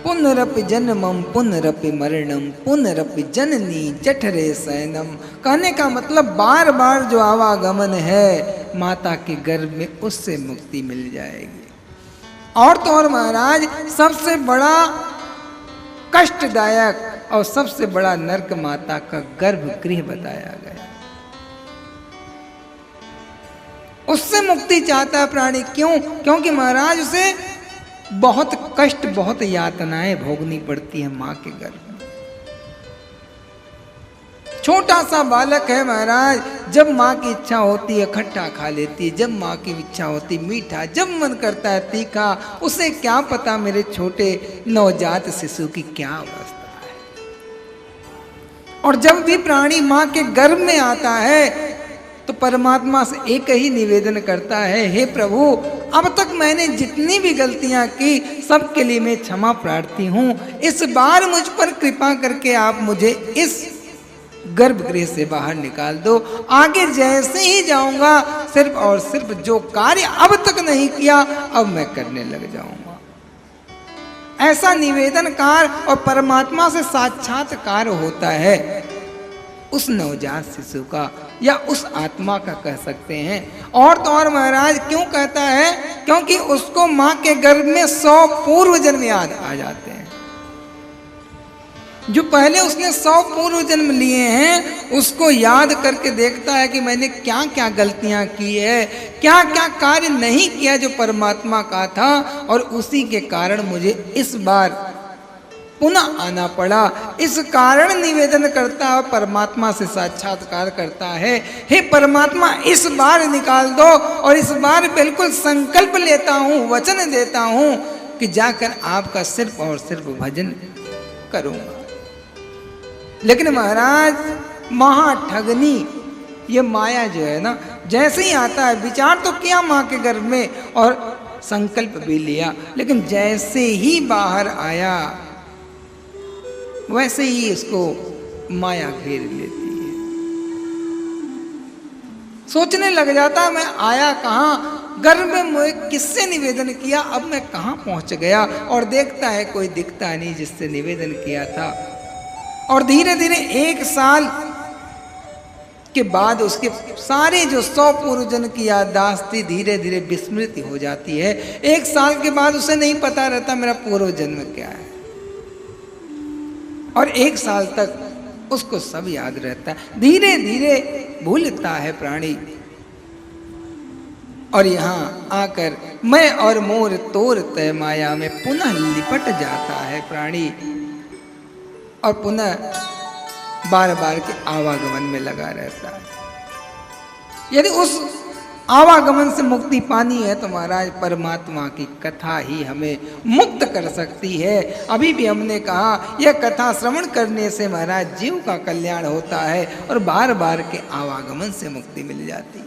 पुनरपि जन्मम पुनरपि मरणम पुनरपि जननी जठरे शयनम। कहने का मतलब बार बार जो आवागमन है माता के गर्भ में, उससे मुक्ति मिल जाएगी। और तो और महाराज, सबसे बड़ा कष्टदायक और सबसे बड़ा नरक माता का गर्भगृह बताया गया। उससे मुक्ति चाहता है प्राणी। क्यों? क्योंकि महाराज उसे बहुत कष्ट, बहुत यातनाएं भोगनी पड़ती है मां के गर्भ में। छोटा सा बालक है महाराज, जब मां की इच्छा होती है खट्टा खा लेती है, जब मां की इच्छा होती मीठा, जब मन करता है तीखा। उसे क्या पता मेरे छोटे नवजात शिशु की क्या अवस्था है। और जब भी प्राणी मां के गर्भ में आता है तो परमात्मा से एक ही निवेदन करता है, हे प्रभु, अब तक मैंने जितनी भी गलतियां की सबके लिए मैं क्षमा प्रार्थी हूं। इस बार मुझ पर कृपा करके आप मुझे इस गर्भगृह से बाहर निकाल दो। आगे जैसे ही जाऊंगा सिर्फ और सिर्फ जो कार्य अब तक नहीं किया अब मैं करने लग जाऊंगा। ऐसा निवेदनकार और परमात्मा से साक्षात्कार होता है उस नवजात शिशु का, या उस आत्मा का कह सकते हैं। और तो और महाराज क्यों कहता है? क्योंकि उसको मां के गर्भ में 100 पूर्व जन्म याद आ जाते हैं। जो पहले उसने 100 पूर्व जन्म लिए हैं उसको याद करके देखता है कि मैंने क्या क्या गलतियां की है, क्या क्या कार्य नहीं किया जो परमात्मा का था, और उसी के कारण मुझे इस बार पुनः आना पड़ा। इस कारण निवेदन करता है, परमात्मा से साक्षात्कार करता है, हे परमात्मा इस बार निकाल दो। और इस बार बिल्कुल संकल्प लेता हूं, वचन देता हूं कि जाकर आपका सिर्फ और सिर्फ भजन करूंगा। लेकिन महाराज महाठगनी, ये माया जो है ना, जैसे ही आता है, विचार तो किया मां के गर्भ में और संकल्प भी लिया, लेकिन जैसे ही बाहर आया वैसे ही इसको माया घेर लेती है। सोचने लग जाता मैं आया कहाँ, गर्भ में मैं किससे निवेदन किया, अब मैं कहाँ पहुंच गया। और देखता है कोई दिखता नहीं जिससे निवेदन किया था। और धीरे धीरे 1 साल के बाद उसके सारे जो 100 पूर्व जन्म की याददाश्त थी धीरे धीरे विस्मृति हो जाती है। 1 साल के बाद उसे नहीं पता रहता मेरा पूर्व जन्म क्या है, और 1 साल तक उसको सब याद रहता है। धीरे धीरे भूलता है प्राणी। और यहाँ आकर मैं और मोर तोर तय माया में पुनः लिपट जाता है प्राणी, और पुनः बार बार के आवागमन में लगा रहता है। यदि उस आवागमन से मुक्ति पानी है तो महाराज परमात्मा की कथा ही हमें मुक्त कर सकती है। अभी भी हमने कहा यह कथा श्रवण करने से महाराज जीव का कल्याण होता है और बार बार के आवागमन से मुक्ति मिल जाती है।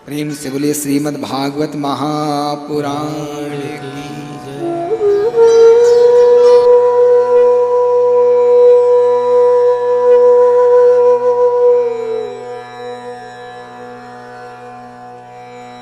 प्रेम से बोलिए श्रीमद् भागवत महापुराण की।